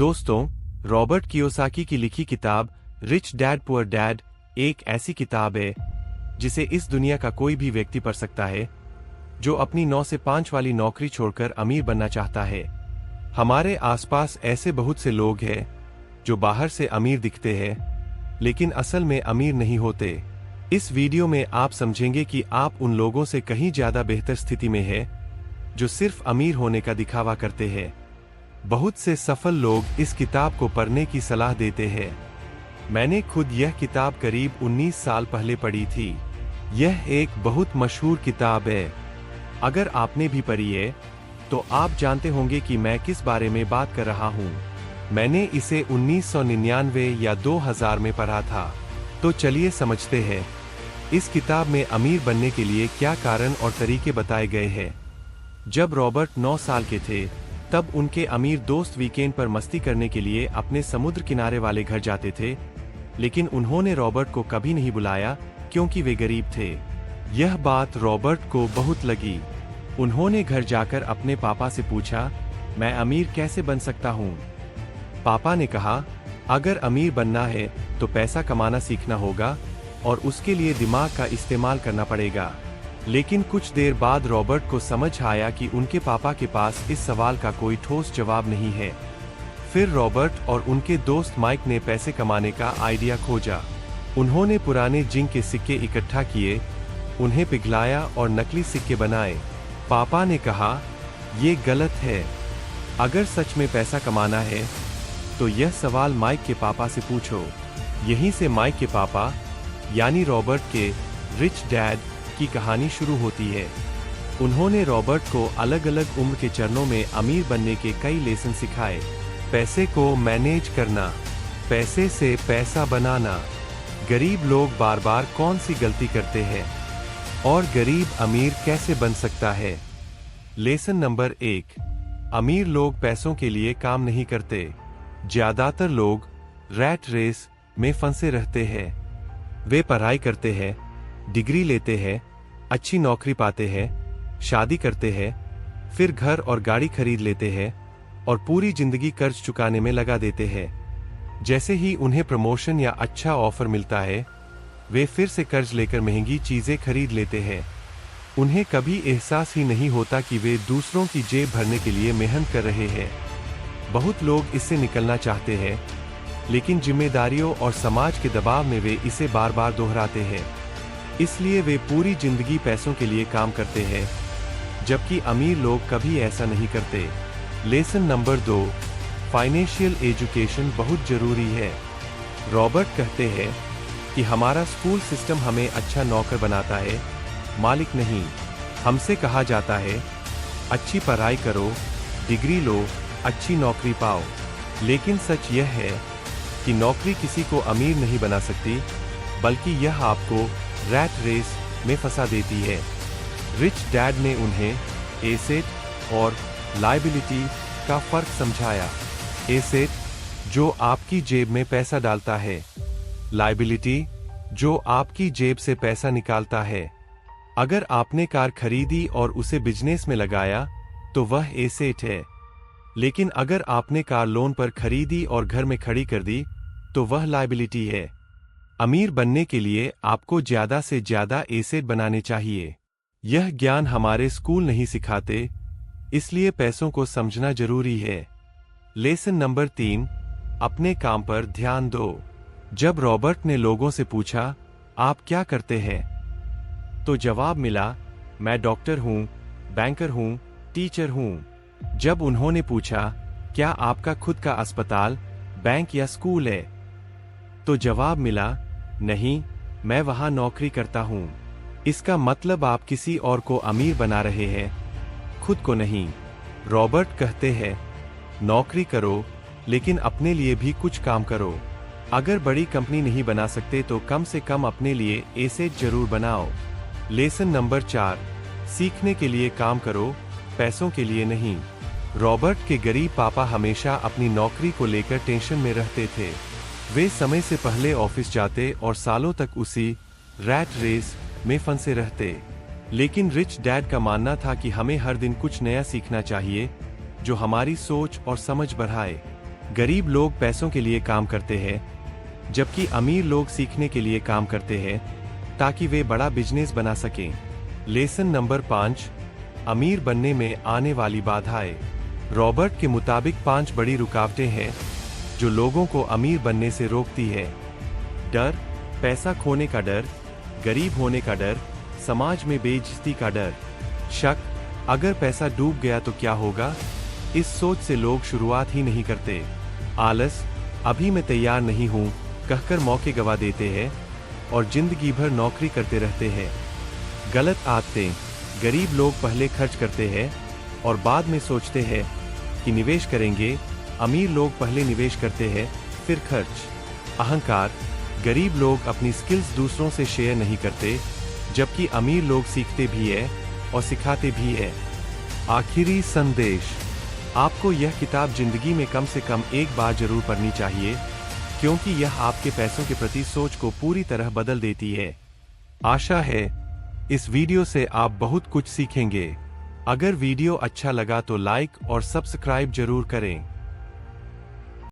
दोस्तों, Robert Kiyosaki की लिखी किताब रिच डैड पुअर डैड एक ऐसी किताब है जिसे इस दुनिया का कोई भी व्यक्ति पढ़ सकता है जो अपनी 9 से 5 वाली नौकरी छोड़कर अमीर बनना चाहता है। हमारे आसपास ऐसे बहुत से लोग हैं जो बाहर से अमीर दिखते हैं लेकिन असल में अमीर नहीं होते। इस वीडियो में आप समझेंगे कि आप उन लोगों से कहीं ज्यादा बेहतर स्थिति में हैं जो सिर्फ अमीर होने का दिखावा करते हैं। बहुत से सफल लोग इस किताब को पढ़ने की सलाह देते हैं। मैंने खुद यह किताब करीब 19 साल पहले पढ़ी थी। यह एक बहुत मशहूर किताब है। अगर आपने भी पढ़ी है तो आप जानते होंगे कि मैं किस बारे में बात कर रहा हूँ। मैंने इसे 1999 या 2000 में पढ़ा था। तो चलिए समझते हैं इस किताब में अमीर बनने के लिए क्या कारण और तरीके बताए गए हैं। जब रॉबर्ट 9 साल के थे तब उनके अमीर दोस्त वीकेंड पर मस्ती करने के लिए अपने समुद्र किनारे वाले घर जाते थे, लेकिन उन्होंने रॉबर्ट को कभी नहीं बुलाया क्योंकि वे गरीब थे। यह बात रॉबर्ट को बहुत लगी। उन्होंने घर जाकर अपने पापा से पूछा, मैं अमीर कैसे बन सकता हूँ? पापा ने कहा, अगर अमीर बनना है तो पैसा कमाना सीखना होगा और उसके लिए दिमाग का इस्तेमाल करना पड़ेगा। लेकिन कुछ देर बाद रॉबर्ट को समझ आया कि उनके पापा के पास इस सवाल का कोई ठोस जवाब नहीं है। फिर रॉबर्ट और उनके दोस्त माइक ने पैसे कमाने का आइडिया खोजा। उन्होंने पुराने जिंक के सिक्के इकट्ठा किए, उन्हें पिघलाया और नकली सिक्के बनाए। पापा ने कहा, ये गलत है। अगर सच में पैसा कमाना है तो यह सवाल माइक के पापा से पूछो। यहीं से माइक के पापा यानी रॉबर्ट के रिच डैड की कहानी शुरू होती है। उन्होंने रॉबर्ट को अलग अलग उम्र के चरणों में अमीर बनने के कई लेसन सिखाए। पैसे को मैनेज करना, पैसे से पैसा बनाना, गरीब लोग बार बार कौन सी गलती करते हैं और गरीब अमीर कैसे बन सकता है। लेसन नंबर 1, अमीर लोग पैसों के लिए काम नहीं करते। ज्यादातर लोग रैट रेस में फंसे रहते हैं। वे पढ़ाई करते हैं, डिग्री लेते हैं, अच्छी नौकरी पाते हैं, शादी करते हैं, फिर घर और गाड़ी खरीद लेते हैं और पूरी जिंदगी कर्ज चुकाने में लगा देते हैं। जैसे ही उन्हें प्रमोशन या अच्छा ऑफर मिलता है वे फिर से कर्ज लेकर महंगी चीजें खरीद लेते हैं। उन्हें कभी एहसास ही नहीं होता कि वे दूसरों की जेब भरने के लिए मेहनत कर रहे हैं। बहुत लोग इससे निकलना चाहते हैं लेकिन जिम्मेदारियों और समाज के दबाव में वे इसे बार बार दोहराते हैं। इसलिए वे पूरी जिंदगी पैसों के लिए काम करते हैं, जबकि अमीर लोग कभी ऐसा नहीं करते। लेसन नंबर 2, फाइनेंशियल एजुकेशन बहुत जरूरी है। रॉबर्ट कहते हैं कि हमारा स्कूल सिस्टम हमें अच्छा नौकर बनाता है, मालिक नहीं। हमसे कहा जाता है, अच्छी पढ़ाई करो, डिग्री लो, अच्छी नौकरी पाओ। लेकिन सच यह है कि नौकरी किसी को अमीर नहीं बना सकती, बल्कि यह आपको रैट रेस में फंसा देती है। रिच डैड ने उन्हें एसेट और लायबिलिटी का फर्क समझाया। एसेट जो आपकी जेब में पैसा डालता है, लायबिलिटी जो आपकी जेब से पैसा निकालता है। अगर आपने कार खरीदी और उसे बिजनेस में लगाया तो वह एसेट है, लेकिन अगर आपने कार लोन पर खरीदी और घर में खड़ी कर दी तो वह लायबिलिटी है। अमीर बनने के लिए आपको ज्यादा से ज्यादा एसेट बनाने चाहिए। यह ज्ञान हमारे स्कूल नहीं सिखाते, इसलिए पैसों को समझना जरूरी है। लेसन नंबर 3, अपने काम पर ध्यान दो। जब रॉबर्ट ने लोगों से पूछा, आप क्या करते हैं, तो जवाब मिला, मैं डॉक्टर हूँ, बैंकर हूँ, टीचर हूँ। जब उन्होंने पूछा, क्या आपका खुद का अस्पताल, बैंक या स्कूल है, तो जवाब मिला, नहीं, मैं वहां नौकरी करता हूं। इसका मतलब आप किसी और को अमीर बना रहे हैं, खुद को नहीं। रॉबर्ट कहते हैं, नौकरी करो लेकिन अपने लिए भी कुछ काम करो। अगर बड़ी कंपनी नहीं बना सकते तो कम से कम अपने लिए एसेट जरूर बनाओ। लेसन नंबर 4, सीखने के लिए काम करो, पैसों के लिए नहीं। रॉबर्ट के गरीब पापा हमेशा अपनी नौकरी को लेकर टेंशन में रहते थे। वे समय से पहले ऑफिस जाते और सालों तक उसी रैट रेस में फंसे रहते। लेकिन रिच डैड का मानना था कि हमें हर दिन कुछ नया सीखना चाहिए जो हमारी सोच और समझ बढ़ाए। गरीब लोग पैसों के लिए काम करते हैं, जबकि अमीर लोग सीखने के लिए काम करते हैं ताकि वे बड़ा बिजनेस बना सकें। लेसन नंबर 5, अमीर बनने में आने वाली बाधाएं। रॉबर्ट के मुताबिक 5 बड़ी रुकावटें हैं जो लोगों को अमीर बनने से रोकती है। डर, पैसा खोने का डर, गरीब होने का डर, समाज में बेइज्जती का डर, शक, अगर पैसा डूब गया तो क्या होगा, इस सोच से लोग शुरुआत ही नहीं करते। आलस, अभी मैं तैयार नहीं हूं कहकर मौके गवा देते हैं और जिंदगी भर नौकरी करते रहते हैं। गलत आदतें, गरीब लोग पहले खर्च करते हैं और बाद में सोचते हैं कि निवेश करेंगे, अमीर लोग पहले निवेश करते हैं फिर खर्च। अहंकार, गरीब लोग अपनी स्किल्स दूसरों से शेयर नहीं करते, जबकि अमीर लोग सीखते भी है और सिखाते भी है। आखिरी संदेश, आपको यह किताब जिंदगी में कम से कम एक बार जरूर पढ़नी चाहिए, क्योंकि यह आपके पैसों के प्रति सोच को पूरी तरह बदल देती है। आशा है इस वीडियो से आप बहुत कुछ सीखेंगे। अगर वीडियो अच्छा लगा तो लाइक और सब्सक्राइब जरूर करें।